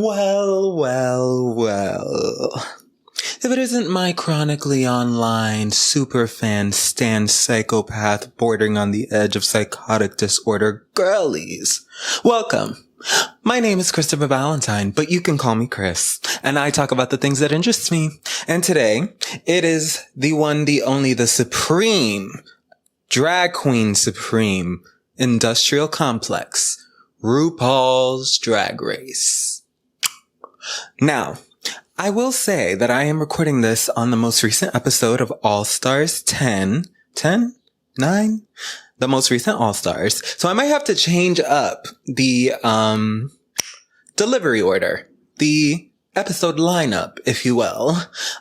Well, well, well. If it isn't my chronically online superfan stan psychopath bordering on the edge of psychotic disorder girlies, welcome. My name is Christopher Valentine, but you can call me Chris, and I talk about the things that interest me. And today, it is the one, the only, the supreme, drag queen supreme, industrial complex, RuPaul's Drag Race. Now, I will say that I am recording this on the most recent episode of All Stars 10, 9? The most recent All Stars. So I might have to change up the, delivery order, the episode lineup, if you will,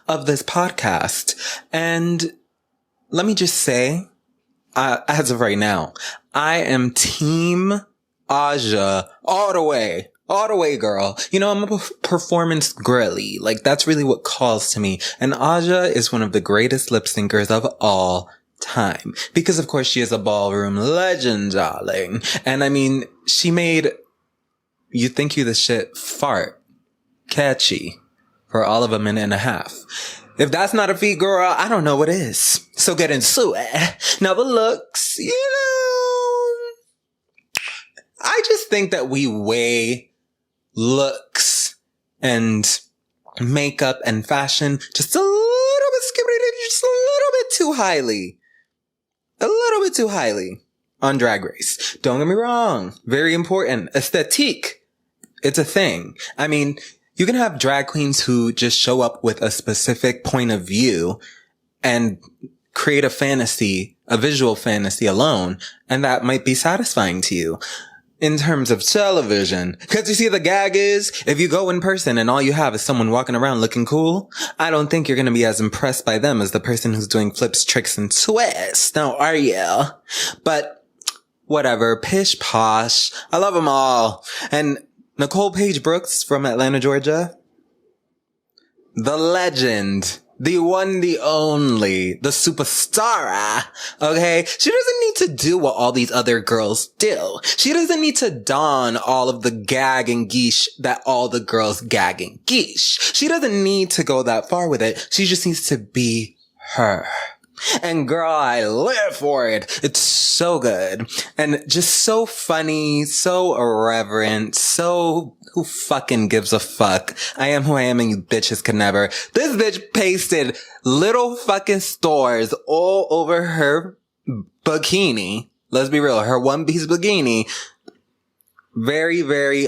of this podcast. And let me just say, as of right now, I am Team Aja all the way, girl. You know, I'm a performance girly. Like, that's really what calls to me. And Aja is one of the greatest lip syncers of all time. Because, of course, she is a ballroom legend, darling. And I mean, she made You Think You the Shit fart catchy for all of a minute and a half. If that's not a feat, girl, I don't know what is. So get into it. Now, the looks, you know, I just think that we weigh looks and makeup and fashion just a little bit just a little bit too highly. A little bit too highly on Drag Race. Don't get me wrong. Very important. Aesthetique. It's a thing. I mean, you can have drag queens who just show up with a specific point of view and create a fantasy, a visual fantasy alone, and that might be satisfying to you. In terms of television, because you see the gag is, if you go in person and all you have is someone walking around looking cool, I don't think you're going to be as impressed by them as the person who's doing flips, tricks, and twists. Now, are you? But whatever, pish posh. I love them all. And Nicole Paige Brooks from Atlanta, Georgia, the legend. The one, the only, the superstar, okay? She doesn't need to do what all these other girls do. She doesn't need to don all of the gag and geesh that all the girls gag and geesh. She doesn't need to go that far with it. She just needs to be her. And girl, I live for it. It's so good. And just so funny, so irreverent, so who fucking gives a fuck? I am who I am and you bitches can never. This bitch pasted little fucking stars all over her bikini. Let's be real. Her one-piece bikini. Very, very,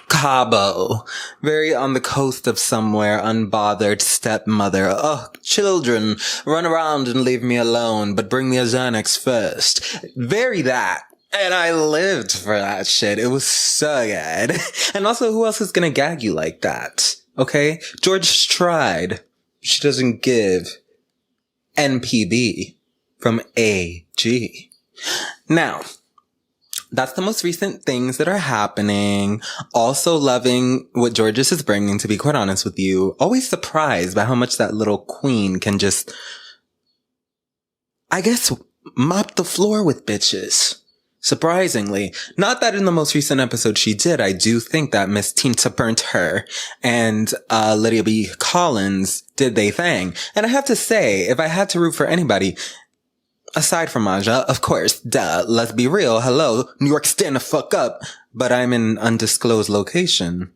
Cabo, very on the coast of somewhere, unbothered stepmother. Oh, children, run around and leave me alone, but bring me a Xanax first. Very that. And I lived for that shit. It was so good. And also, who else is gonna gag you like that? Okay? George tried. She doesn't give. NPB from AG. Now, that's the most recent things that are happening. Also loving what Georges is bringing, to be quite honest with you. Always surprised by how much that little queen can just, I guess, mop the floor with bitches. Surprisingly. Not that in the most recent episode she did. I do think that Miss Tinta Burnt Her and Lydia B. Collins did they thing. And I have to say, if I had to root for anybody, aside from Aja, of course, duh, let's be real. Hello, New York, stand the fuck up. But I'm in an undisclosed location.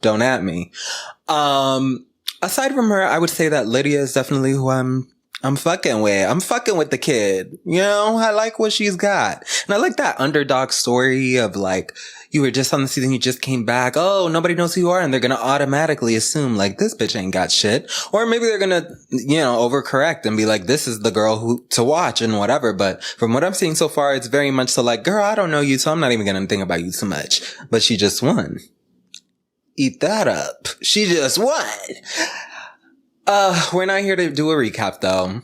Don't at me. Aside from her, I would say that Lydia is definitely who I'm fucking with. I'm fucking with the kid. You know, I like what she's got. And I like that underdog story of like, you were just on the season, you just came back. Oh, nobody knows who you are. And they're going to automatically assume like, this bitch ain't got shit. Or maybe they're going to, you know, overcorrect and be like, this is the girl to watch and whatever. But from what I'm seeing so far, it's very much so like, girl, I don't know you, so I'm not even going to think about you too much. But she just won. Eat that up. She just won. We're not here to do a recap though.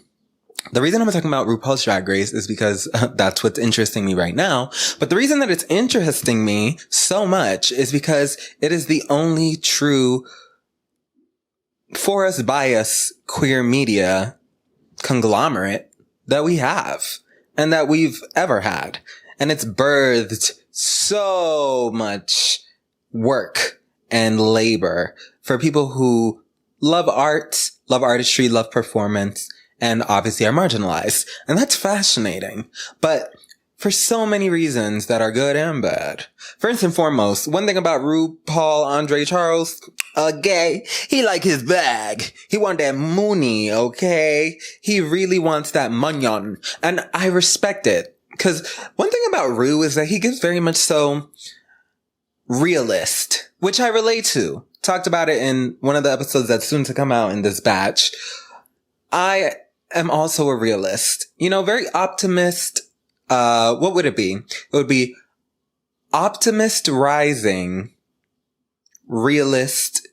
The reason I'm talking about RuPaul's Drag Race is because that's what's interesting me right now. But the reason that it's interesting me so much is because it is the only true for us, by us, queer media conglomerate that we have and that we've ever had. And it's birthed so much work and labor for people who love art, love artistry, love performance, and obviously are marginalized. And that's fascinating. But for so many reasons that are good and bad. First and foremost, one thing about RuPaul Andre Charles, gay, he like his bag. He want that money, okay? He really wants that money. And I respect it. Because one thing about Ru is that he gives very much so realist, which I relate to. Talked about it in one of the episodes that's soon to come out in this batch. I am also a realist. You know, very optimist. What would it be? It would be optimist rising, realist.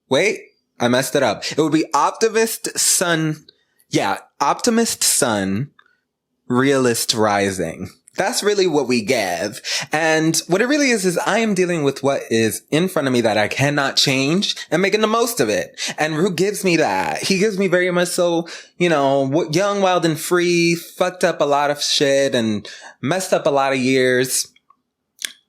Wait, I messed it up. It would be optimist sun. Yeah, optimist sun, realist rising. That's really what we give. And what it really is I am dealing with what is in front of me that I cannot change and making the most of it. And Ru gives me that. He gives me very much so, you know, young, wild, and free, fucked up a lot of shit and messed up a lot of years.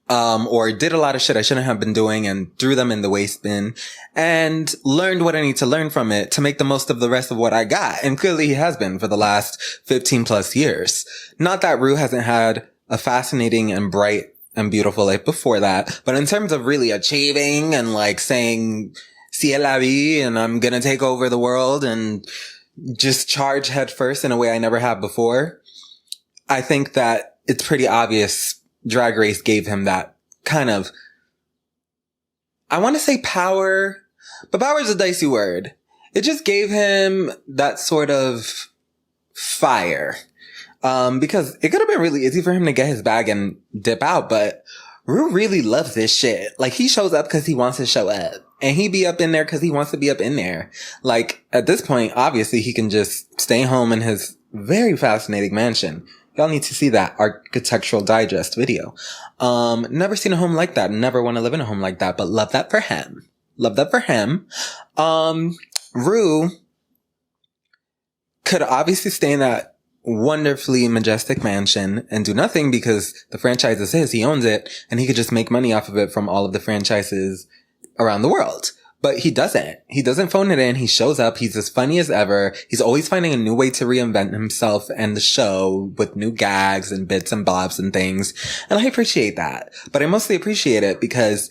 Or did a lot of shit I shouldn't have been doing and threw them in the waste bin and learned what I need to learn from it to make the most of the rest of what I got. And clearly he has been for the last 15 plus years. Not that Ru hasn't had a fascinating and bright and beautiful life before that, but in terms of really achieving and like saying, c'est la vie, and I'm gonna take over the world and just charge head first in a way I never have before, I think that it's pretty obvious Drag Race gave him that kind of, I want to say power, but power is a dicey word. It just gave him that sort of fire. Because it could have been really easy for him to get his bag and dip out, but Ru really loves this shit. Like, he shows up because he wants to show up. And he be up in there because he wants to be up in there. Like, at this point, obviously, he can just stay home in his very fascinating mansion. Y'all need to see that Architectural Digest video. Never seen a home like that. Never want to live in a home like that, but love that for him. Love that for him. Ru could obviously stay in that wonderfully majestic mansion and do nothing because the franchise is his. He owns it and he could just make money off of it from all of the franchises around the world. But he doesn't. He doesn't phone it in. He shows up. He's as funny as ever. He's always finding a new way to reinvent himself and the show with new gags and bits and bobs and things. And I appreciate that. But I mostly appreciate it because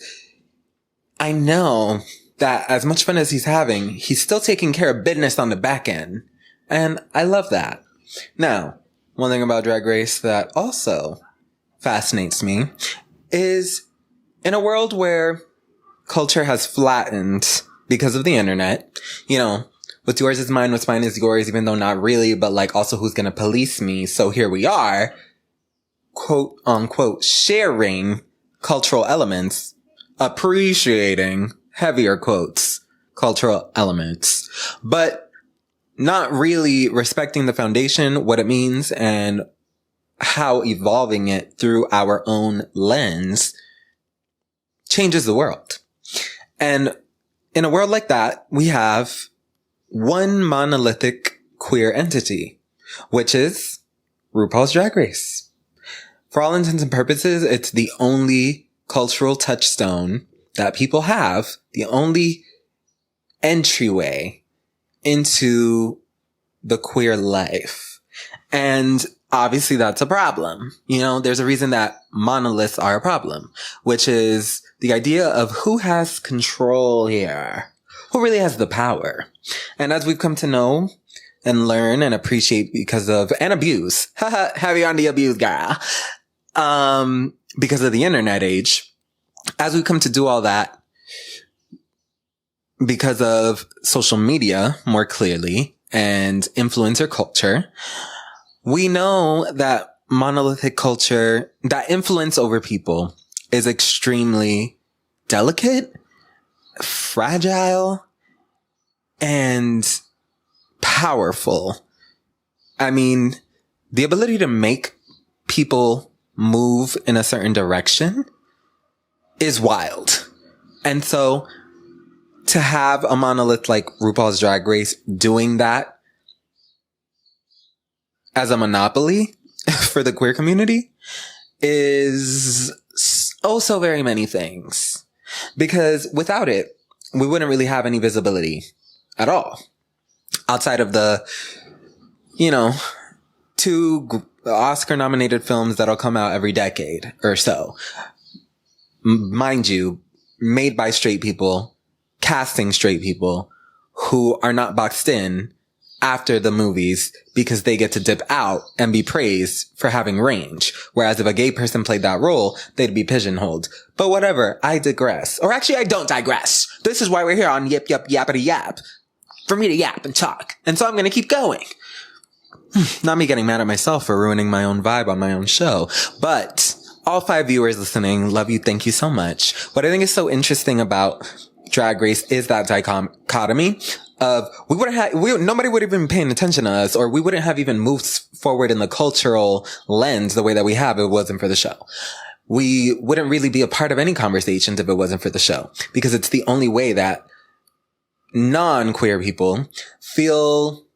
I know that as much fun as he's having, he's still taking care of business on the back end. And I love that. Now, one thing about Drag Race that also fascinates me is in a world where culture has flattened because of the internet. You know, what's yours is mine, what's mine is yours, even though not really, but like also who's gonna police me? So here we are, quote unquote, sharing cultural elements, appreciating, heavier quotes, cultural elements, but not really respecting the foundation, what it means, and how evolving it through our own lens changes the world. And in a world like that, we have one monolithic queer entity, which is RuPaul's Drag Race. For all intents and purposes, it's the only cultural touchstone that people have, the only entryway into the queer life. And obviously that's a problem. You know, there's a reason that monoliths are a problem, which is the idea of who has control here, who really has the power. And as we've come to know and learn and appreciate because of, and abuse, heavy on the abuse, girl, because of the internet age, as we come to do all that, because of social media, more clearly, and influencer culture, we know that monolithic culture, that influence over people, is extremely delicate, fragile, and powerful. I mean, the ability to make people move in a certain direction is wild. And so to have a monolith like RuPaul's Drag Race doing that as a monopoly for the queer community is oh so very many things. Because without it, we wouldn't really have any visibility at all. Outside of the, you know, two Oscar-nominated films that'll come out every decade or so. Mind you, made by straight people, casting straight people who are not boxed in after the movies because they get to dip out and be praised for having range. Whereas if a gay person played that role, they'd be pigeonholed. But whatever, I digress. Or actually, I don't digress. This is why we're here on Yip Yip Yappity Yap. For me to yap and talk. And so I'm going to keep going. Not me getting mad at myself for ruining my own vibe on my own show. But all 5 viewers listening, love you, thank you so much. What I think is so interesting about Drag Race is that dichotomy of nobody would have been paying attention to us, or we wouldn't have even moved forward in the cultural lens the way that we have if it wasn't for the show. We wouldn't really be a part of any conversations if it wasn't for the show, because it's the only way that non-queer people feel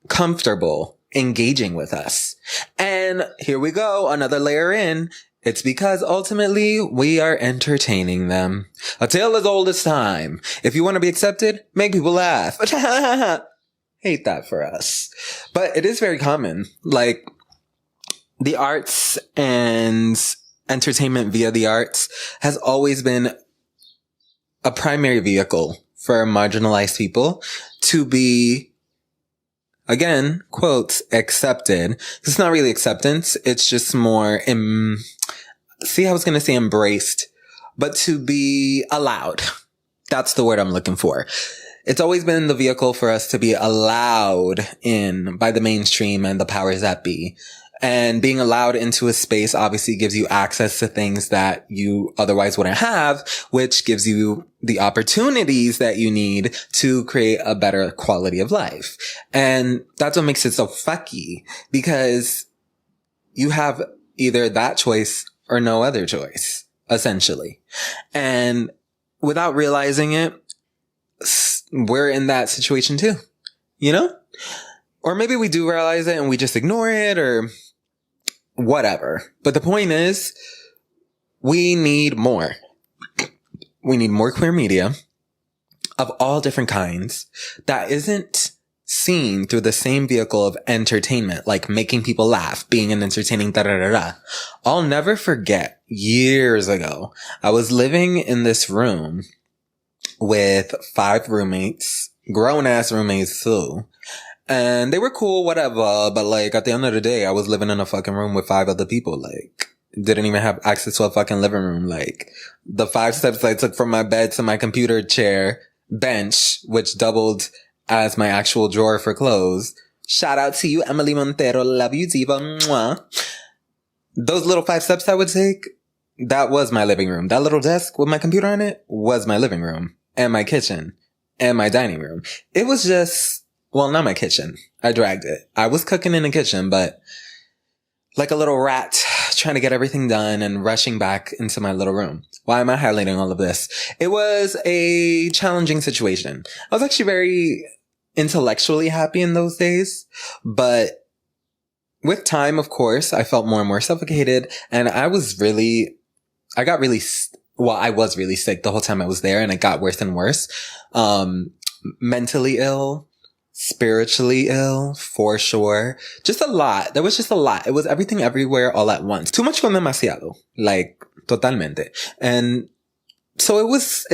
comfortable engaging with us. And here we go, another layer in. It's because ultimately we are entertaining them. A tale as old as time. If you want to be accepted, make people laugh. Hate that for us. But it is very common. Like, the arts and entertainment via the arts has always been a primary vehicle for marginalized people to be, again, quotes, accepted. It's not really acceptance. It's just more, I was going to say embraced, but to be allowed. That's the word I'm looking for. It's always been the vehicle for us to be allowed in by the mainstream and the powers that be. And being allowed into a space obviously gives you access to things that you otherwise wouldn't have, which gives you the opportunities that you need to create a better quality of life. And that's what makes it so fucky, because you have either that choice or no other choice, essentially. And without realizing it, we're in that situation too, you know? Or maybe we do realize it and we just ignore it or whatever. But the point is, we need more. We need more queer media of all different kinds that isn't seen through the same vehicle of entertainment, like making people laugh, being an entertaining da-da-da-da. I'll never forget, years ago, I was living in this room with 5 roommates, grown-ass roommates too. And they were cool, whatever, but like at the end of the day, I was living in a fucking room with 5 other people, like didn't even have access to a fucking living room. Like the 5 steps I took from my bed to my computer chair, bench, which doubled as my actual drawer for clothes. Shout out to you, Emily Montero. Love you, Diva. Mwah. Those little 5 steps I would take, that was my living room. That little desk with my computer on it was my living room and my kitchen and my dining room. It was just, well, not my kitchen. I dragged it. I was cooking in the kitchen, but like a little rat trying to get everything done and rushing back into my little room. Why am I highlighting all of this? It was a challenging situation. I was actually very intellectually happy in those days, but with time, of course, I felt more and more suffocated, and I was really sick the whole time I was there, and it got worse and worse. Mentally ill, spiritually ill, for sure. Just a lot. There was just a lot. It was everything everywhere all at once. Too much con demasiado. Like, totalmente. And so it was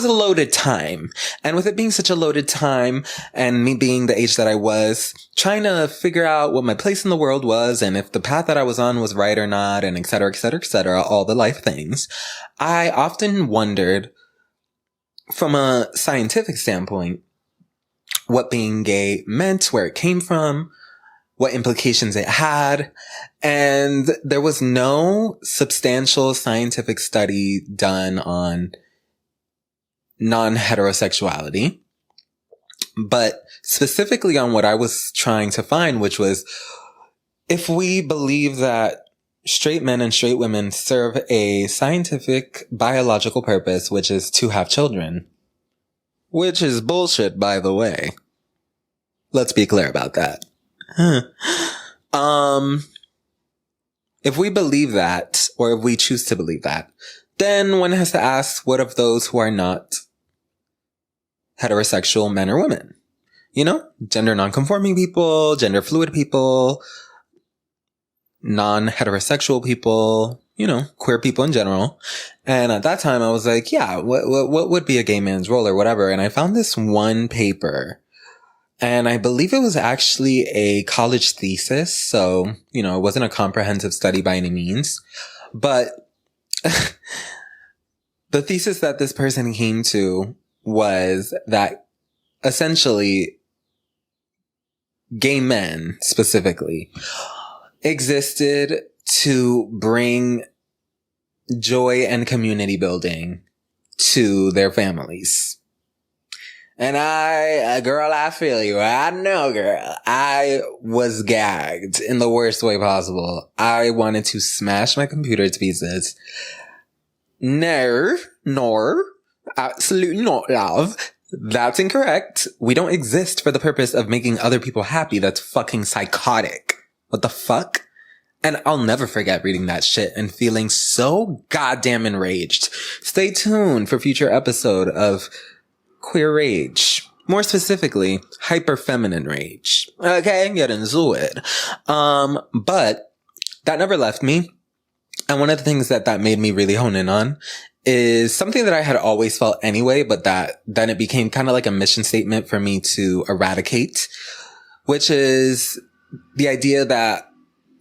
a loaded time. And with it being such a loaded time and me being the age that I was, trying to figure out what my place in the world was and if the path that I was on was right or not, and et cetera, et cetera, et cetera, all the life things, I often wondered from a scientific standpoint what being gay meant, where it came from, what implications it had. And there was no substantial scientific study done on non-heterosexuality, but specifically on what I was trying to find, which was if we believe that straight men and straight women serve a scientific biological purpose, which is to have children, which is bullshit, by the way. Let's be clear about that. if we believe that, or if we choose to believe that, then one has to ask, what of those who are not heterosexual men or women? You know, gender non-conforming people, gender fluid people, non-heterosexual people, you know, queer people in general. And at that time I was like, yeah, what would be a gay man's role or whatever? And I found this one paper, and I believe it was actually a college thesis. So, you know, it wasn't a comprehensive study by any means, but the thesis that this person came to was that essentially gay men specifically existed to bring joy and community building to their families. And girl, I feel you. I know, girl. I was gagged in the worst way possible. I wanted to smash my computer to pieces. No, nor, absolutely not, love. That's incorrect. We don't exist for the purpose of making other people happy. That's fucking psychotic. What the fuck? And I'll never forget reading that shit and feeling so goddamn enraged. Stay tuned for future episode of Queer Rage. More specifically, hyper feminine rage. Okay, get into it. But that never left me. And one of the things that made me really hone in on is something that I had always felt anyway, but that then it became kind of like a mission statement for me to eradicate, which is the idea that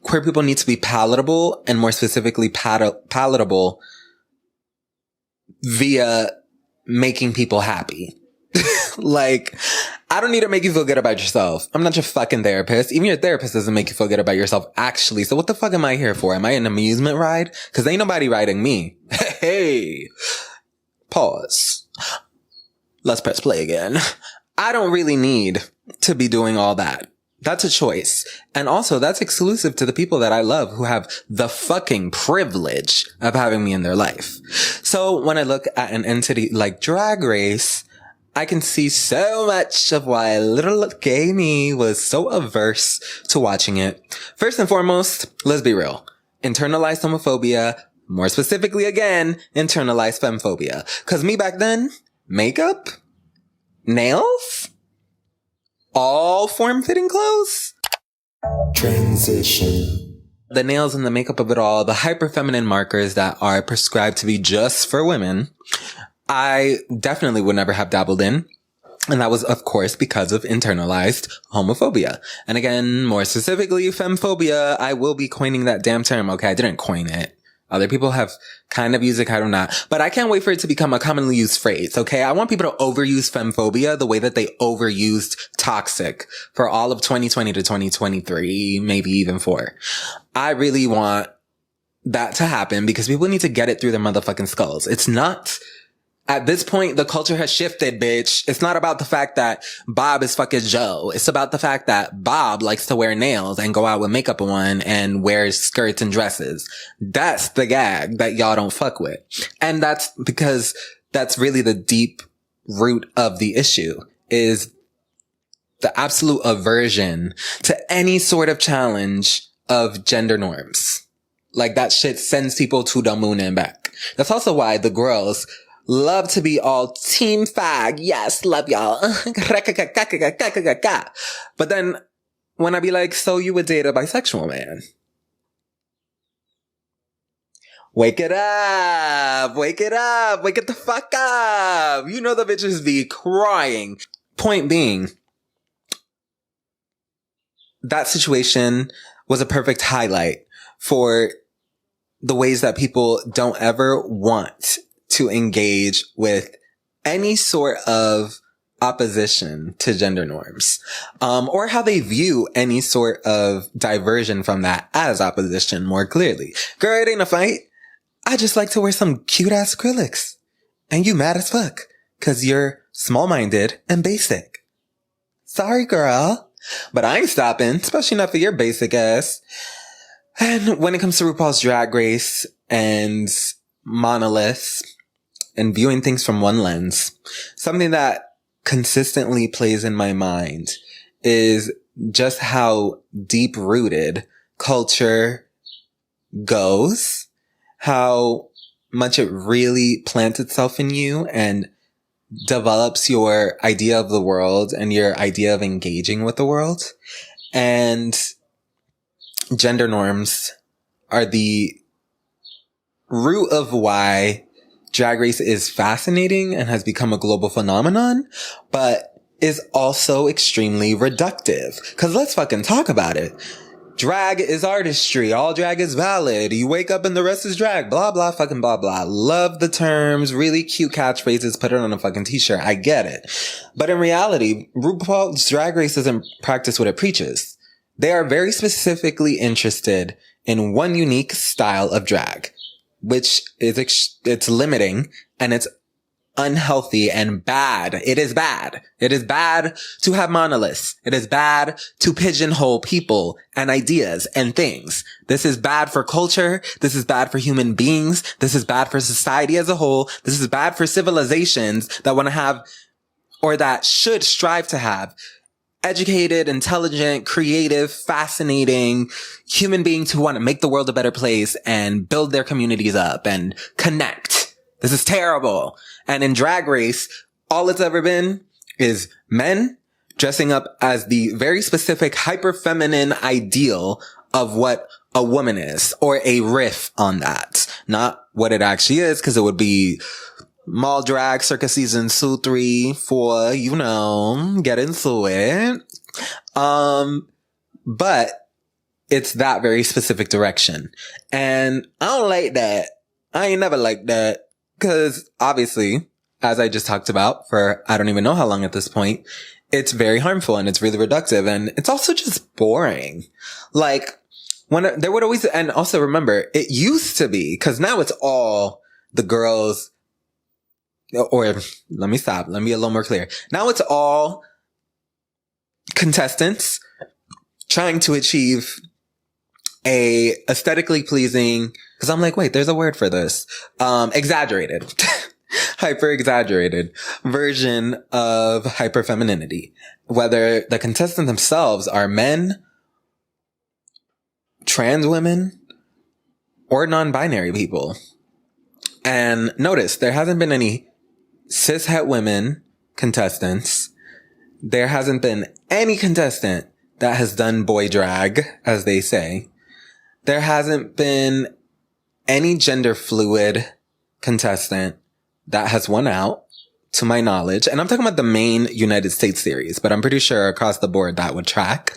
queer people need to be palatable, and more specifically palatable via making people happy. Like, I don't need to make you feel good about yourself. I'm not your fucking therapist. Even your therapist doesn't make you feel good about yourself, actually. So what the fuck am I here for? Am I an amusement ride? Cause ain't nobody riding me. Hey, pause. Let's press play again. I don't really need to be doing all that. That's a choice. And also, that's exclusive to the people that I love who have the fucking privilege of having me in their life. So when I look at an entity like Drag Race, I can see so much of why little gay me was so averse to watching it. First and foremost, let's be real. Internalized homophobia, more specifically again, internalized femphobia. Cause me back then, makeup, nails, all form-fitting clothes. Transition. The nails and the makeup of it all, the hyper feminine markers that are prescribed to be just for women, I definitely would never have dabbled in. And that was, of course, because of internalized homophobia. And again, more specifically, femphobia. I will be coining that damn term. Okay, I didn't coin it. Other people have kind of used it, kind of not. But I can't wait for it to become a commonly used phrase, okay? I want people to overuse femphobia the way that they overused toxic for all of 2020 to 2023, maybe even 4. I really want that to happen because people need to get it through their motherfucking skulls. It's not... At this point, the culture has shifted, bitch. It's not about the fact that Bob is fucking Joe. It's about the fact that Bob likes to wear nails and go out with makeup on and wears skirts and dresses. That's the gag that y'all don't fuck with. And that's because that's really the deep root of the issue, is the absolute aversion to any sort of challenge of gender norms. Like, that shit sends people to the moon and back. That's also why the girls love to be all team fag. Yes, love y'all. But then when I be like, so you would date a bisexual man? Wake it up. Wake it up. Wake it the fuck up. You know the bitches be crying. Point being, that situation was a perfect highlight for the ways that people don't ever want to engage with any sort of opposition to gender norms, or how they view any sort of diversion from that as opposition more clearly. Girl, it ain't a fight. I just like to wear some cute ass acrylics. And you mad as fuck, 'cause you're small-minded and basic. Sorry, girl. But I ain't stopping, especially not for your basic ass. And when it comes to RuPaul's Drag Race and monoliths, and viewing things from one lens, something that consistently plays in my mind is just how deep-rooted culture, goes, how much it really plants itself in you and develops your idea of the world and your idea of engaging with the world. And gender norms are the root of why Drag Race is fascinating and has become a global phenomenon, but is also extremely reductive. Cause let's fucking talk about it. Drag is artistry. All drag is valid. You wake up and the rest is drag. Blah, blah, fucking blah, blah. Love the terms. Really cute catchphrases. Put it on a fucking t-shirt. I get it. But in reality, RuPaul's Drag Race doesn't practice what it preaches. They are very specifically interested in one unique style of drag, which is, it's limiting and it's unhealthy and bad. It is bad. It is bad to have monoliths. It is bad to pigeonhole people and ideas and things. This is bad for culture. This is bad for human beings. This is bad for society as a whole. This is bad for civilizations that want to have, or that should strive to have, educated, intelligent, creative, fascinating human beings who want to make the world a better place and build their communities up and connect. This is terrible. And in Drag Race, all it's ever been is men dressing up as the very specific hyper feminine ideal of what a woman is, or a riff on that. Not what it actually is, because it would be mall drag circa season 2, 3, 4, you know, get into it. But it's that very specific direction. And I don't like that. I ain't never liked that. Because obviously, as I just talked about for I don't even know how long at this point, it's very harmful and it's really reductive and it's also just boring. Like, when there would always, and also remember, it used to be, because now it's all the girls, or let me stop, let me be a little more clear. Now it's all contestants trying to achieve a aesthetically pleasing, because I'm like, wait, there's a word for this. Exaggerated, hyper exaggerated version of hyper femininity. Whether the contestants themselves are men, trans women, or non-binary people. And notice there hasn't been any cishet women contestants. There hasn't been any contestant that has done boy drag, as they say. There hasn't been any gender fluid contestant that has won out, to my knowledge. And I'm talking about the main United States series, but I'm pretty sure across the board that would track.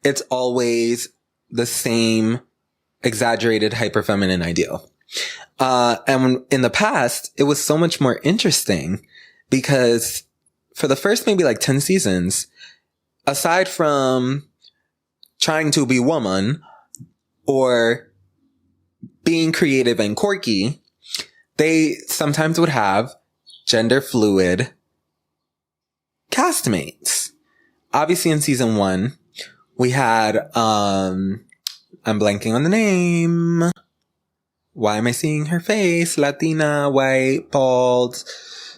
It's always the same exaggerated hyper feminine ideal. And in the past, it was so much more interesting because for the first maybe like 10 seasons, aside from trying to be woman, or being creative and quirky, they sometimes would have gender fluid castmates. Obviously in season 1, we had, I'm blanking on the name. Why am I seeing her face? Latina, white, bald,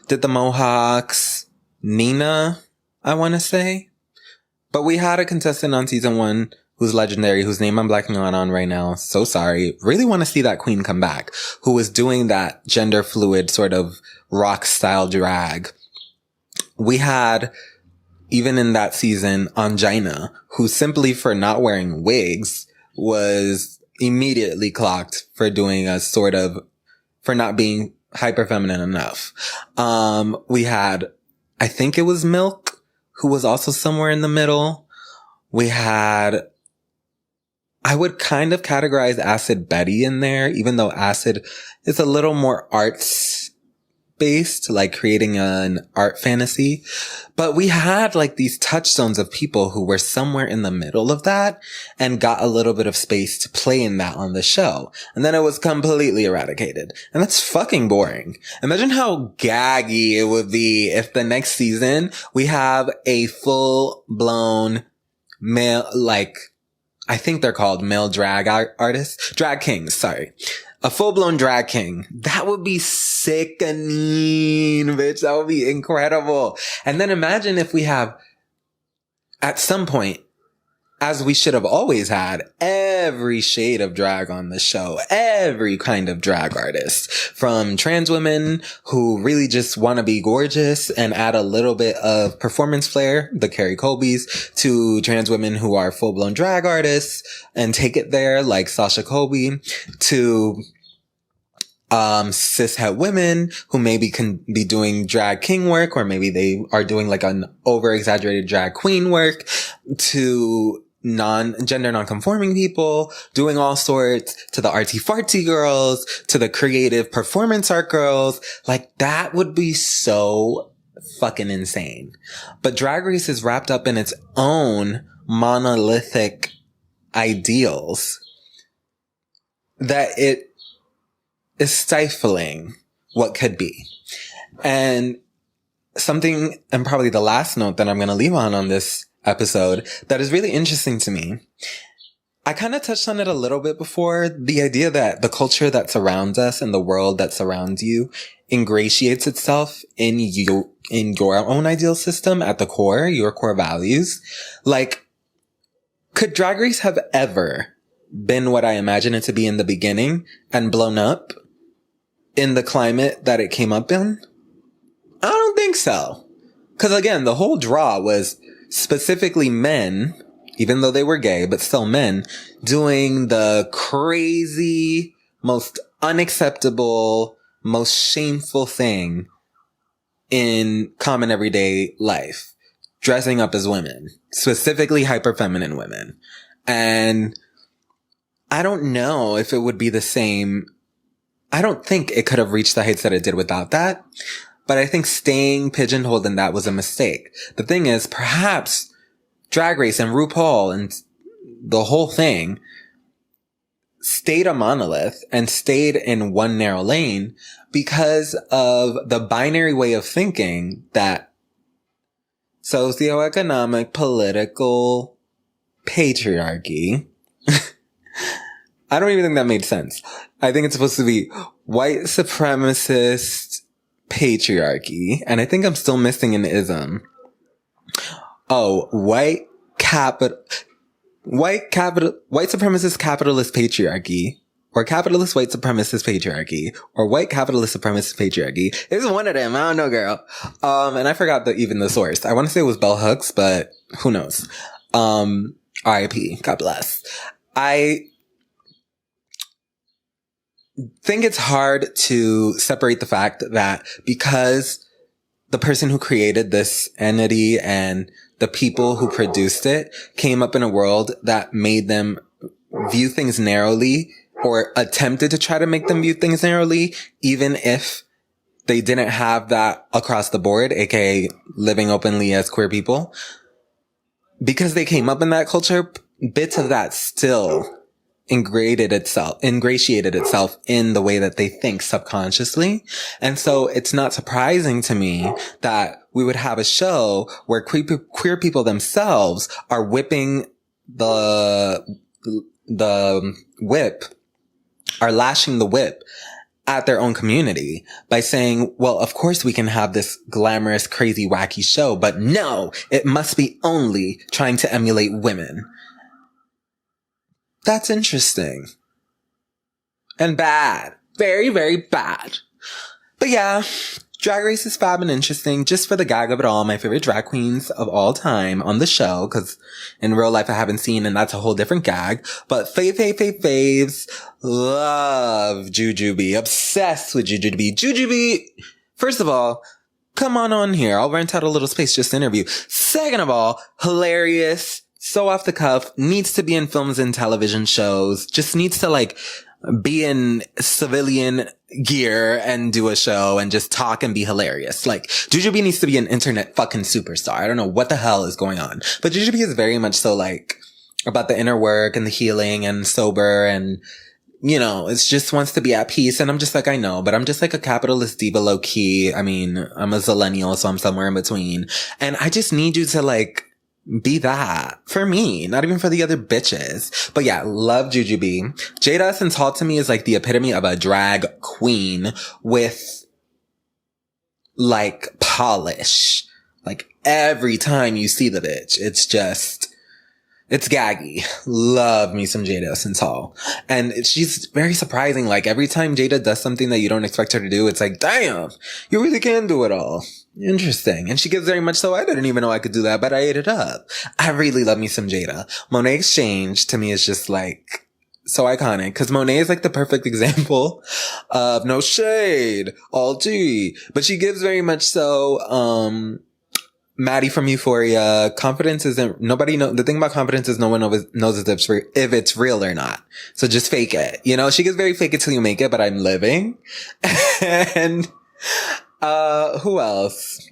did the mohawks. Nina, I want to say. But we had a contestant on season 1 who's legendary, whose name I'm blacking on right now. So sorry. Really want to see that queen come back, who was doing that gender fluid sort of rock style drag. We had, even in that season, Angina, who simply for not wearing wigs was immediately clocked for doing a sort of, for not being hyper feminine enough. We had, I think it was Milk, who was also somewhere in the middle. We had, I would kind of categorize Acid Betty in there, even though Acid is a little more arts based, like creating an art fantasy. But we had like these touchstones of people who were somewhere in the middle of that and got a little bit of space to play in that on the show. And then it was completely eradicated. And that's fucking boring. Imagine how gaggy it would be if the next season we have a full blown male, like, I think they're called male drag artists. Drag kings, sorry. A full-blown drag king. That would be sickening, bitch. That would be incredible. And then imagine if we have, at some point, as we should have always had, every shade of drag on the show, every kind of drag artist, from trans women who really just want to be gorgeous and add a little bit of performance flair, the Carrie Colbys, to trans women who are full-blown drag artists and take it there, like Sasha Colby, to cishet women who maybe can be doing drag king work, or maybe they are doing like an over-exaggerated drag queen work, to gender non-conforming people doing all sorts, to the arty farty girls, to the creative performance art girls. Like, that would be so fucking insane. But Drag Race is wrapped up in its own monolithic ideals that it is stifling what could be. And something, and probably the last note that I'm going to leave on this episode that is really interesting to me. I kind of touched on it a little bit before. The idea that the culture that surrounds us and the world that surrounds you ingratiates itself in your own ideal system at the core, your core values. Like, could Drag Race have ever been what I imagine it to be in the beginning and blown up in the climate that it came up in? I don't think so. Because again, the whole draw was specifically men, even though they were gay, but still men, doing the crazy, most unacceptable, most shameful thing in common everyday life. Dressing up as women. Specifically hyper-feminine women. And I don't know if it would be the same. I don't think it could have reached the heights that it did without that. But I think staying pigeonholed in that was a mistake. The thing is, perhaps Drag Race and RuPaul and the whole thing stayed a monolith and stayed in one narrow lane because of the binary way of thinking that socioeconomic, political patriarchy. I don't even think that made sense. I think it's supposed to be white supremacist patriarchy. And I think I'm still missing an ism. Oh, white supremacist capitalist patriarchy, or capitalist white supremacist patriarchy, or white capitalist supremacist patriarchy. It's one of them. I don't know, girl. And I forgot even the source. I want to say it was Bell Hooks, but who knows? R.I.P. God bless. I think it's hard to separate the fact that because the person who created this entity and the people who produced it came up in a world that made them view things narrowly, or attempted to try to make them view things narrowly, even if they didn't have that across the board, aka living openly as queer people. Because they came up in that culture, bits of that still ingratiated itself in the way that they think subconsciously. And so it's not surprising to me that we would have a show where queer people themselves are whipping the whip, are lashing the whip at their own community by saying, well, of course we can have this glamorous, crazy, wacky show, but no, it must be only trying to emulate women. That's interesting. And bad. Very, very bad. But yeah, Drag Race is fab and interesting. Just for the gag of it all, my favorite drag queens of all time on the show, because in real life I haven't seen, and that's a whole different gag. But faves, love Jujubee. Obsessed with Jujubee. Jujubee, first of all, come on here. I'll rent out a little space just to interview. Second of all, hilarious. So off the cuff, needs to be in films and television shows, just needs to like be in civilian gear and do a show and just talk and be hilarious. Like, Jujubee needs to be an internet fucking superstar. I don't know what the hell is going on. But Jujubee is very much so like about the inner work and the healing and sober, and, you know, it just wants to be at peace. And I'm just like, I know, but I'm just like a capitalist diva low key. I mean, I'm a zillennial, so I'm somewhere in between. And I just need you to like be that for me, not even for the other bitches. But yeah, love Jujubee. Jada Essence Hall to me is like the epitome of a drag queen with like polish. Like every time you see the bitch, it's just It's gaggy. Love me some Jada Essence Hall. And she's very surprising. Like, every time Jada does something that you don't expect her to do, it's like, damn, you really can do it all. Interesting. And she gives very much so. I didn't even know I could do that, but I ate it up. I really love me some Jada. Monet Exchange, to me, is just like, so iconic. Because Monet is like the perfect example of no shade, all G. But she gives very much so, Maddie from Euphoria. Confidence isn't, nobody know, the thing about confidence is no one knows if it's real or not. So just fake it. You know, she gets very fake it till you make it, but I'm living. And, who else?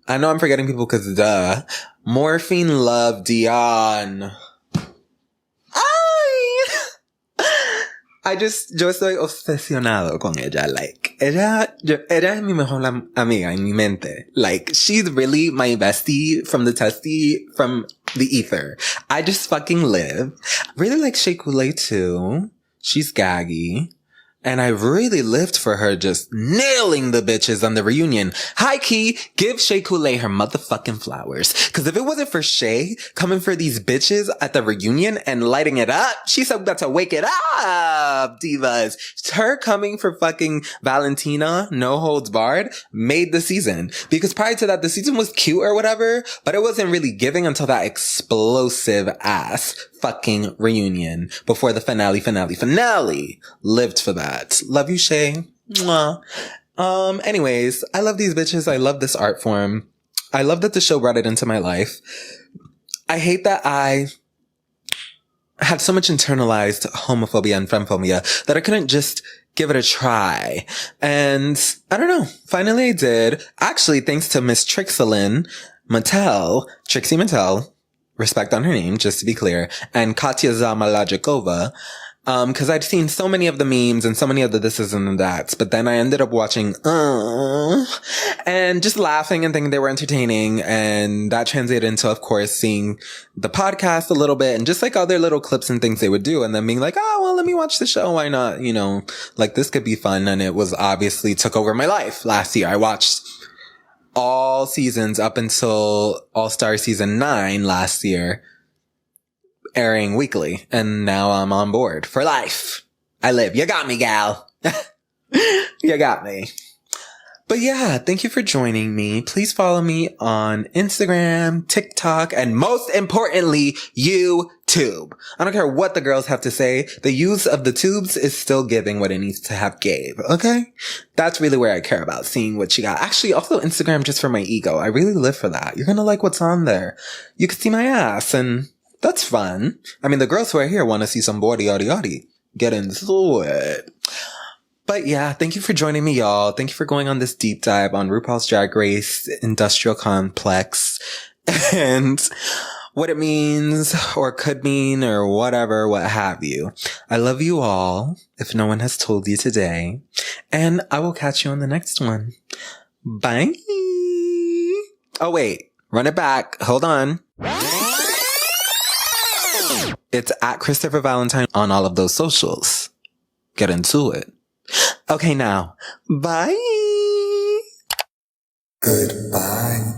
I know I'm forgetting people because duh. Morphine Love Dion. Yo estoy obsesionado con ella. Like, ella es mi mejor amiga en mi mente. Like, she's really my bestie from the testy, from the ether. I just fucking live. Really like Shea Coulee too. She's gaggy. And I really lived for her just nailing the bitches on the reunion. High key, give Shea Coulee her motherfucking flowers. Cause if it wasn't for Shea coming for these bitches at the reunion and lighting it up, she's about to wake it up, divas. Her coming for fucking Valentina, no holds barred, made the season. Because prior to that, the season was cute or whatever, but it wasn't really giving until that explosive ass fucking reunion before the finale. Lived for that. Love you, Shay. Mwah. Anyways, I love these bitches. I love this art form. I love that the show brought it into my life. I hate that I had so much internalized homophobia and femphobia that I couldn't just give it a try. And I don't know. Finally I did. Actually, thanks to Miss Trixie Mattel, respect on her name, just to be clear, and Katya Zamalajikova, cause I'd seen so many of the memes and so many of the thises and the that's, but then I ended up watching, and just laughing and thinking they were entertaining, and that translated into, of course, seeing the podcast a little bit, and just like other little clips and things they would do, and then being like, oh, well, let me watch the show, why not, you know, like this could be fun, and it was obviously took over my life last year. I watched all seasons up until All-Star Season 9 last year, airing weekly. And now I'm on board for life. I live. You got me, gal. You got me. But yeah, thank you for joining me. Please follow me on Instagram, TikTok, and most importantly, YouTube. I don't care what the girls have to say. The use of the tubes is still giving what it needs to have gave. Okay? That's really where I care about, seeing what you got. Actually, also Instagram just for my ego. I really live for that. You're gonna like what's on there. You can see my ass, and that's fun. I mean, the girls who are here want to see some body, get into it. But yeah, thank you for joining me, y'all. Thank you for going on this deep dive on RuPaul's Drag Race Industrial Complex and what it means or could mean or whatever, what have you. I love you all, if no one has told you today. And I will catch you on the next one. Bye. Oh, wait. Run it back. Hold on. It's at Christopher Valentine on all of those socials. Get into it. Okay, now, bye. Goodbye.